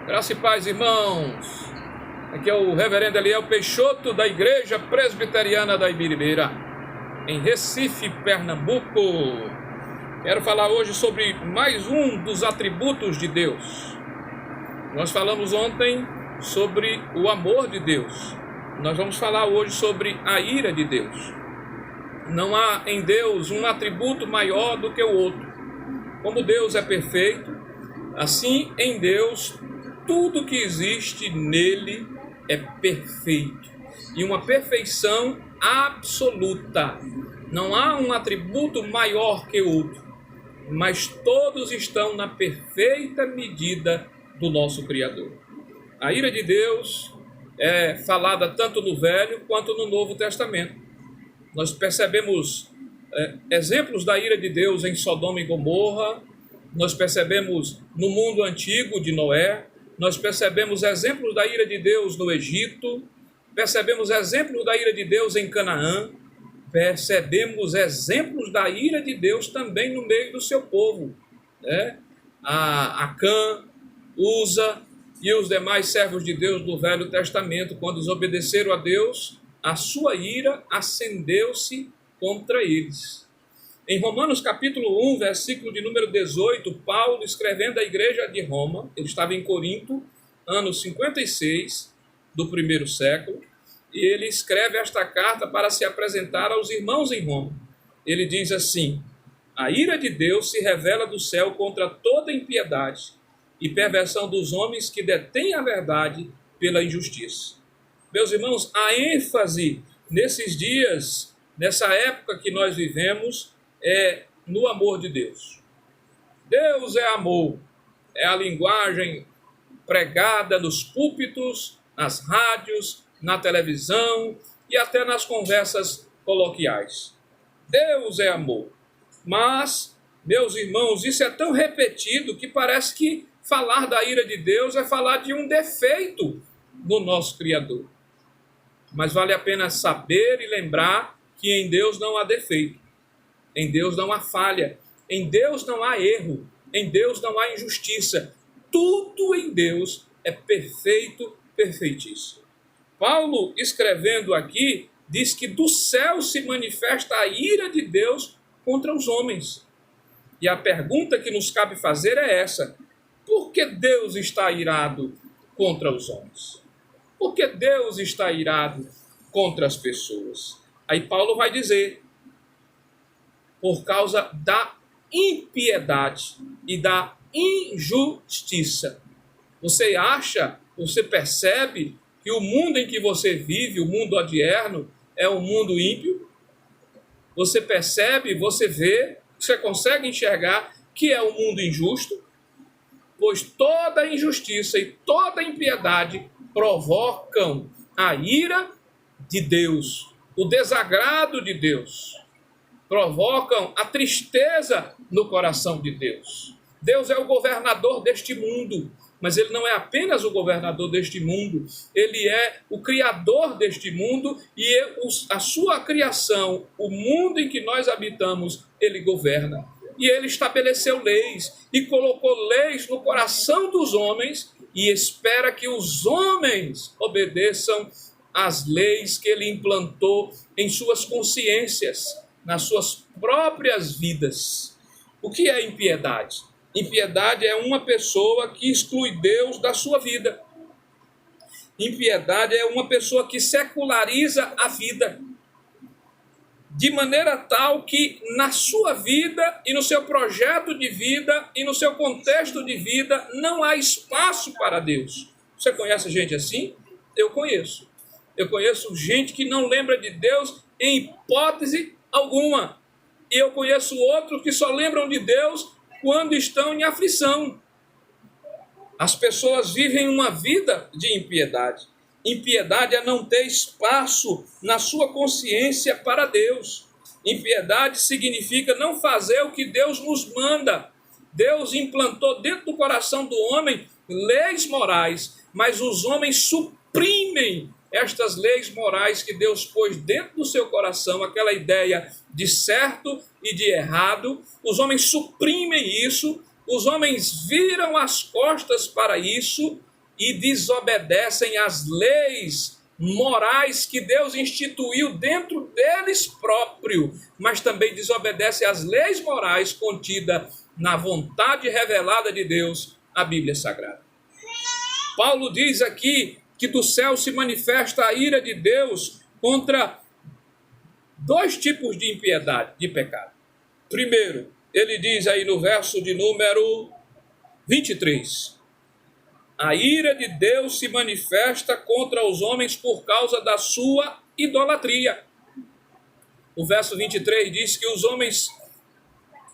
Graça e paz, irmãos. Aqui é o reverendo Eliel Peixoto, da Igreja Presbiteriana da Ibiribeira, em Recife, Pernambuco. Quero falar hoje sobre mais um dos atributos de Deus. Nós falamos ontem sobre o amor de Deus. Nós vamos falar hoje sobre a ira de Deus. Não há em Deus um atributo maior do que o outro. Como Deus é perfeito, assim em Deus tudo que existe nele é perfeito, e uma perfeição absoluta. Não há um atributo maior que outro, mas todos estão na perfeita medida do nosso Criador. A ira de Deus é falada tanto no Velho quanto no Novo Testamento. Nós percebemos exemplos da ira de Deus em Sodoma e Gomorra, nós percebemos no mundo antigo de Noé, nós percebemos exemplos da ira de Deus no Egito, percebemos exemplos da ira de Deus em Canaã, percebemos exemplos da ira de Deus também no meio do seu povo, né? Acã, Uza e os demais servos de Deus do Velho Testamento, quando desobedeceram a Deus, a sua ira acendeu-se contra eles. Em Romanos capítulo 1, versículo de número 18, Paulo, escrevendo à igreja de Roma, ele estava em Corinto, ano 56 do primeiro século, e ele escreve esta carta para se apresentar aos irmãos em Roma. Ele diz assim: a ira de Deus se revela do céu contra toda impiedade e perversão dos homens que detêm a verdade pela injustiça. Meus irmãos, a ênfase nesses dias, nessa época que nós vivemos, é no amor de Deus. Deus é amor, é a linguagem pregada nos púlpitos, nas rádios, na televisão e até nas conversas coloquiais. Deus é amor. Mas, meus irmãos, isso é tão repetido que parece que falar da ira de Deus é falar de um defeito do nosso Criador. Mas vale a pena saber e lembrar que em Deus não há defeito. Em Deus não há falha, em Deus não há erro, em Deus não há injustiça. Tudo em Deus é perfeito, perfeitíssimo. Paulo, escrevendo aqui, diz que do céu se manifesta a ira de Deus contra os homens. E a pergunta que nos cabe fazer é essa: por que Deus está irado contra os homens? Por que Deus está irado contra as pessoas? Aí Paulo vai dizer: por causa da impiedade e da injustiça. Você acha, você percebe que o mundo em que você vive, o mundo odierno, é um mundo ímpio? Você percebe, você vê, você consegue enxergar que é um mundo injusto? Pois toda injustiça e toda impiedade provocam a ira de Deus, o desagrado de Deus. Provocam a tristeza no coração de Deus. Deus é o governador deste mundo, mas ele não é apenas o governador deste mundo, ele é o criador deste mundo e a sua criação, o mundo em que nós habitamos, ele governa. E ele estabeleceu leis e colocou leis no coração dos homens e espera que os homens obedeçam às leis que ele implantou em suas consciências, nas suas próprias vidas. O que é impiedade? Impiedade é uma pessoa que exclui Deus da sua vida. Impiedade é uma pessoa que seculariza a vida, de maneira tal que na sua vida e no seu projeto de vida e no seu contexto de vida não há espaço para Deus. Você conhece gente assim? Eu conheço. Eu conheço gente que não lembra de Deus em hipótese alguma. E eu conheço outros que só lembram de Deus quando estão em aflição. As pessoas vivem uma vida de impiedade. Impiedade é não ter espaço na sua consciência para Deus. Impiedade significa não fazer o que Deus nos manda. Deus implantou dentro do coração do homem leis morais, mas os homens suprimem estas leis morais que Deus pôs dentro do seu coração, aquela ideia de certo e de errado. Os homens suprimem isso, os homens viram as costas para isso e desobedecem às leis morais que Deus instituiu dentro deles próprio, mas também desobedecem às leis morais contidas na vontade revelada de Deus, a Bíblia Sagrada. Paulo diz aqui que do céu se manifesta a ira de Deus contra dois tipos de impiedade, de pecado. Primeiro, ele diz aí no verso de número 23, a ira de Deus se manifesta contra os homens por causa da sua idolatria. O verso 23 diz que os homens,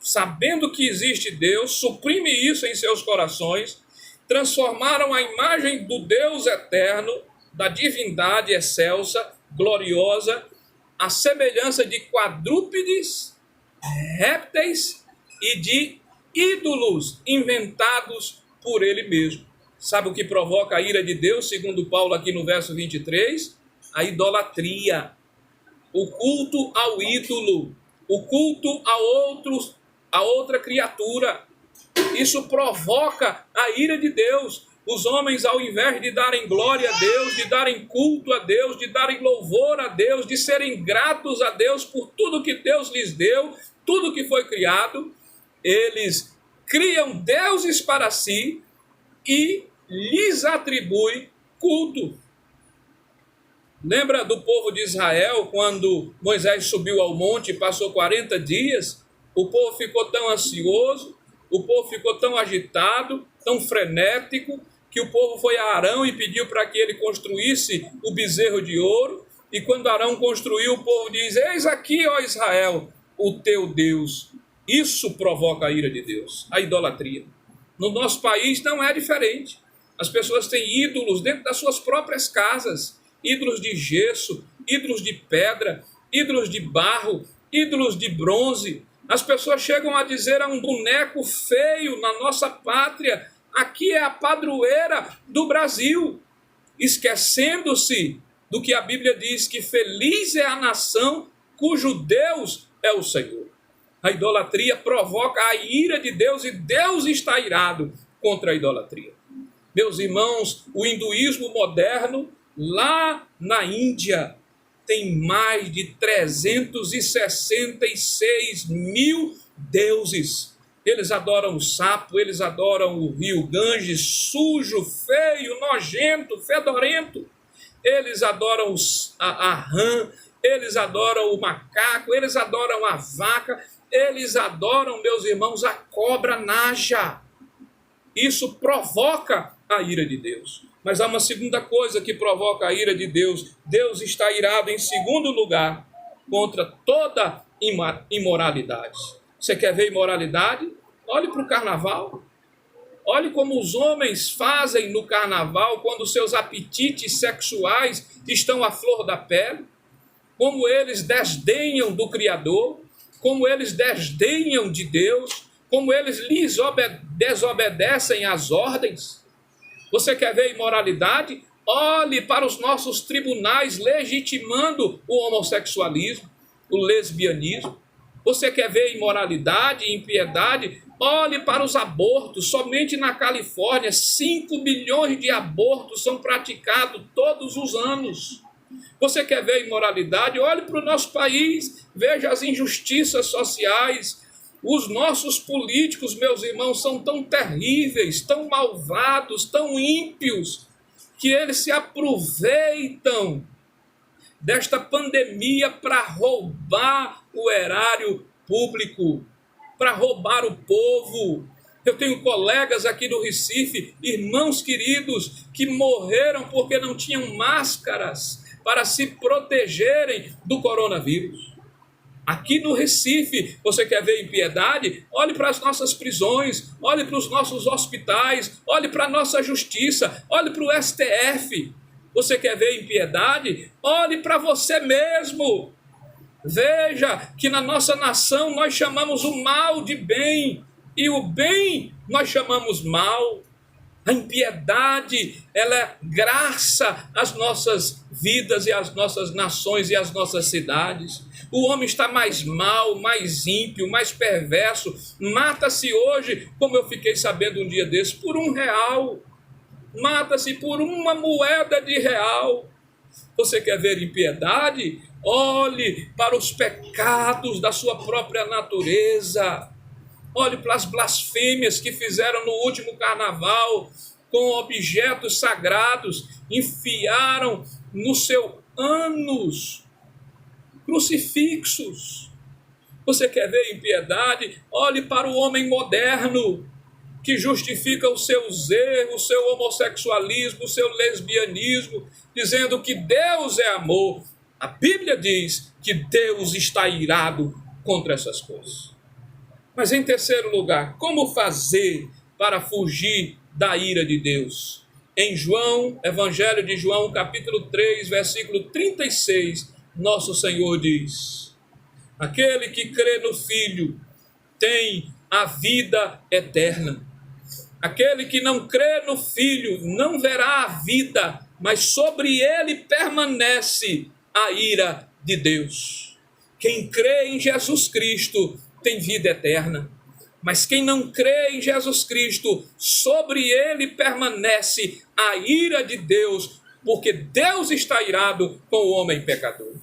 sabendo que existe Deus, suprime isso em seus corações, transformaram a imagem do Deus eterno, da divindade excelsa, gloriosa, à semelhança de quadrúpedes, répteis e de ídolos inventados por ele mesmo. Sabe o que provoca a ira de Deus, segundo Paulo aqui no verso 23? A idolatria, o culto ao ídolo, o culto a outra criatura. Isso provoca a ira de Deus. Os homens, ao invés de darem glória a Deus, de darem culto a Deus, de darem louvor a Deus, de serem gratos a Deus por tudo que Deus lhes deu, tudo que foi criado, eles criam deuses para si e lhes atribui culto. Lembra do povo de Israel, quando Moisés subiu ao monte e passou 40 dias? O povo ficou tão ansioso, o povo ficou tão agitado, tão frenético, que o povo foi a Arão e pediu para que ele construísse o bezerro de ouro. E quando Arão construiu, o povo diz: eis aqui, ó Israel, o teu Deus. Isso provoca a ira de Deus, a idolatria. No nosso país não é diferente. As pessoas têm ídolos dentro das suas próprias casas, ídolos de gesso, ídolos de pedra, ídolos de barro, ídolos de bronze. As pessoas chegam a dizer a um boneco feio na nossa pátria: aqui é a padroeira do Brasil, esquecendo-se do que a Bíblia diz, que feliz é a nação cujo Deus é o Senhor. A idolatria provoca a ira de Deus e Deus está irado contra a idolatria. Meus irmãos, o hinduísmo moderno, lá na Índia, tem mais de 366 mil deuses. Eles adoram o sapo, eles adoram o rio Ganges, sujo, feio, nojento, fedorento. Eles adoram a rã, eles adoram o macaco, eles adoram a vaca, eles adoram, meus irmãos, a cobra naja. Isso provoca a ira de Deus. Mas há uma segunda coisa que provoca a ira de Deus. Deus está irado, em segundo lugar, contra toda imoralidade. Você quer ver imoralidade? Olhe para o carnaval. Olhe como os homens fazem no carnaval quando seus apetites sexuais estão à flor da pele. Como eles desdenham do Criador, como eles desdenham de Deus, como eles lhes desobedecem às ordens. Você quer ver imoralidade? Olhe para os nossos tribunais legitimando o homossexualismo, o lesbianismo. Você quer ver imoralidade e impiedade? Olhe para os abortos. Somente na Califórnia, 5 milhões de abortos são praticados todos os anos. Você quer ver imoralidade? Olhe para o nosso país, veja as injustiças sociais. Os nossos políticos, meus irmãos, são tão terríveis, tão malvados, tão ímpios, que eles se aproveitam desta pandemia para roubar o erário público, para roubar o povo. Eu tenho colegas aqui do Recife, irmãos queridos, que morreram porque não tinham máscaras para se protegerem do coronavírus. Aqui no Recife, você quer ver impiedade? Olhe para as nossas prisões, olhe para os nossos hospitais, olhe para a nossa justiça, olhe para o STF. Você quer ver impiedade? Olhe para você mesmo. Veja que na nossa nação nós chamamos o mal de bem e o bem nós chamamos mal. A impiedade, ela graça as nossas vidas e as nossas nações e as nossas cidades. O homem está mais mau, mais ímpio, mais perverso. Mata-se hoje, como eu fiquei sabendo um dia desse, por R$1. mata-se por uma moeda de real. Você quer ver impiedade? Olhe para os pecados da sua própria natureza. Olhe para as blasfêmias que fizeram no último carnaval com objetos sagrados, enfiaram no seu ânus crucifixos. Você quer ver impiedade? Olhe para o homem moderno que justifica os seus erros, o seu homossexualismo, o seu lesbianismo, dizendo que Deus é amor. A Bíblia diz que Deus está irado contra essas coisas. Mas em terceiro lugar, como fazer para fugir da ira de Deus? Em João, Evangelho de João, capítulo 3, versículo 36, nosso Senhor diz: aquele que crê no Filho tem a vida eterna. Aquele que não crê no Filho não verá a vida, mas sobre ele permanece a ira de Deus. Quem crê em Jesus Cristo tem vida eterna. Mas quem não crê em Jesus Cristo, sobre ele permanece a ira de Deus, porque Deus está irado com o homem pecador.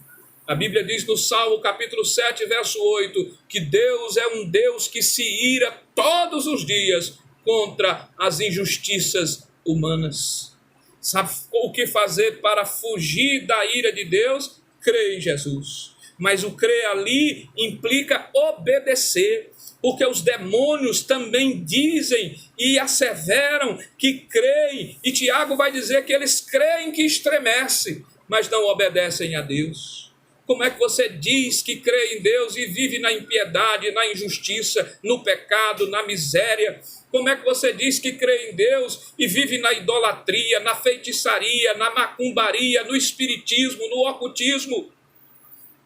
A Bíblia diz no Salmo capítulo 7, verso 8, que Deus é um Deus que se ira todos os dias contra as injustiças humanas. Sabe o que fazer para fugir da ira de Deus? Crer em Jesus. Mas o crer ali implica obedecer, porque os demônios também dizem e asseveram que creem, e Tiago vai dizer que eles creem que estremecem, mas não obedecem a Deus. Como é que você diz que crê em Deus e vive na impiedade, na injustiça, no pecado, na miséria? Como é que você diz que crê em Deus e vive na idolatria, na feitiçaria, na macumbaria, no espiritismo, no ocultismo?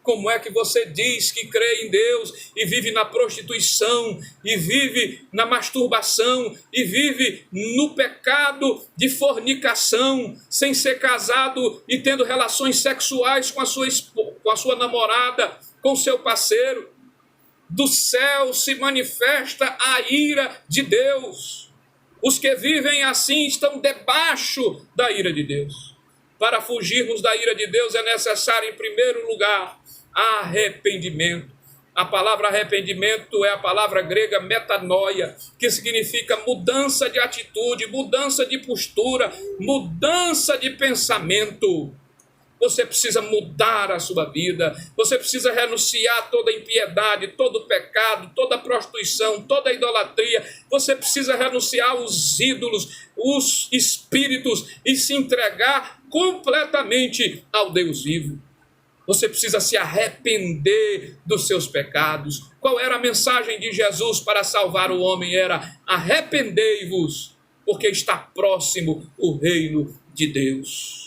Como é que você diz que crê em Deus e vive na prostituição, e vive na masturbação, e vive no pecado de fornicação, sem ser casado e tendo relações sexuais com a sua namorada, com seu parceiro? Do céu se manifesta a ira de Deus. Os que vivem assim estão debaixo da ira de Deus. Para fugirmos da ira de Deus é necessário, em primeiro lugar, arrependimento. A palavra arrependimento é a palavra grega metanoia, que significa mudança de atitude, mudança de postura, mudança de pensamento. Você precisa mudar a sua vida, você precisa renunciar a toda impiedade, todo pecado, toda prostituição, toda idolatria. Você precisa renunciar aos ídolos, os espíritos, e se entregar completamente ao Deus vivo. Você precisa se arrepender dos seus pecados. Qual era a mensagem de Jesus para salvar o homem? Era: arrependei-vos, porque está próximo o reino de Deus.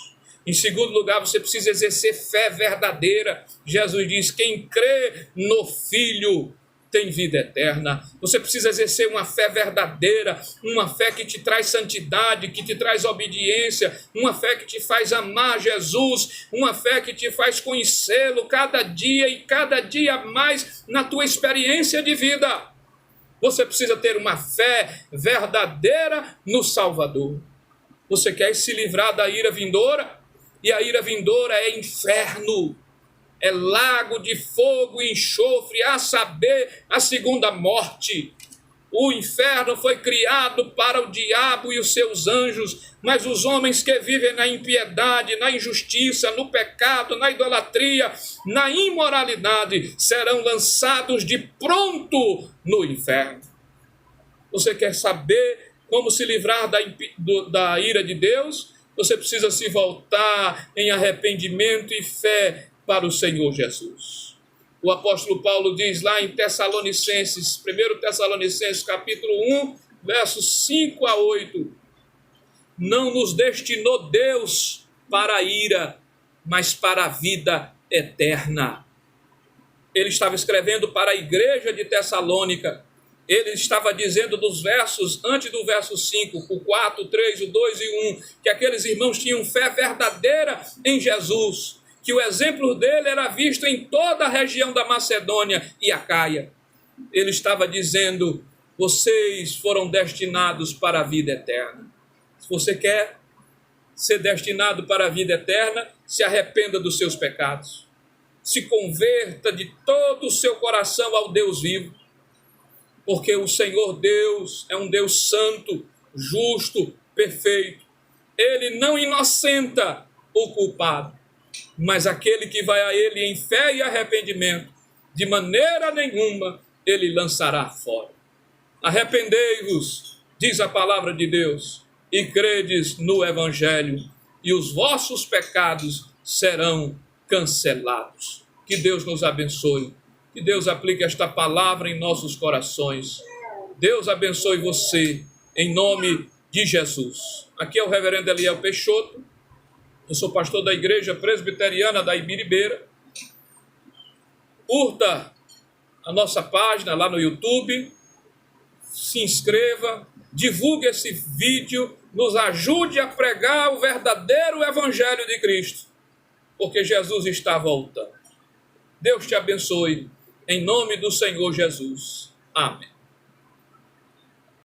Em segundo lugar, você precisa exercer fé verdadeira. Jesus diz: quem crê no Filho tem vida eterna. Você precisa exercer uma fé verdadeira, uma fé que te traz santidade, que te traz obediência, uma fé que te faz amar Jesus, uma fé que te faz conhecê-lo cada dia e cada dia mais na tua experiência de vida. Você precisa ter uma fé verdadeira no Salvador. Você quer se livrar da ira vindoura? E a ira vindoura é inferno, é lago de fogo e enxofre, a saber, a segunda morte. O inferno foi criado para o diabo e os seus anjos, mas os homens que vivem na impiedade, na injustiça, no pecado, na idolatria, na imoralidade, serão lançados de pronto no inferno. Você quer saber como se livrar da ira de Deus? Você precisa se voltar em arrependimento e fé para o Senhor Jesus. O apóstolo Paulo diz lá em Tessalonicenses, 1 Tessalonicenses capítulo 1, versos 5 a 8, não nos destinou Deus para a ira, mas para a vida eterna. Ele estava escrevendo para a igreja de Tessalônica. Ele estava dizendo dos versos, antes do verso 5, o 4, o 3, o 2 e o 1, que aqueles irmãos tinham fé verdadeira em Jesus, que o exemplo dele era visto em toda a região da Macedônia e Acaia. Ele estava dizendo: vocês foram destinados para a vida eterna. Se você quer ser destinado para a vida eterna, se arrependa dos seus pecados. Se converta de todo o seu coração ao Deus vivo, porque o Senhor Deus é um Deus santo, justo, perfeito. Ele não inocenta o culpado, mas aquele que vai a Ele em fé e arrependimento, de maneira nenhuma Ele lançará fora. Arrependei-vos, diz a palavra de Deus, e credes no Evangelho, e os vossos pecados serão cancelados. Que Deus nos abençoe, que Deus aplique esta palavra em nossos corações. Deus abençoe você, em nome de Jesus. Aqui é o reverendo Eliel Peixoto, eu sou pastor da Igreja Presbiteriana da Ibiribeira. Curta a nossa página lá no YouTube, se inscreva, divulgue esse vídeo, nos ajude a pregar o verdadeiro Evangelho de Cristo, porque Jesus está voltando. Deus te abençoe, em nome do Senhor Jesus. Amém.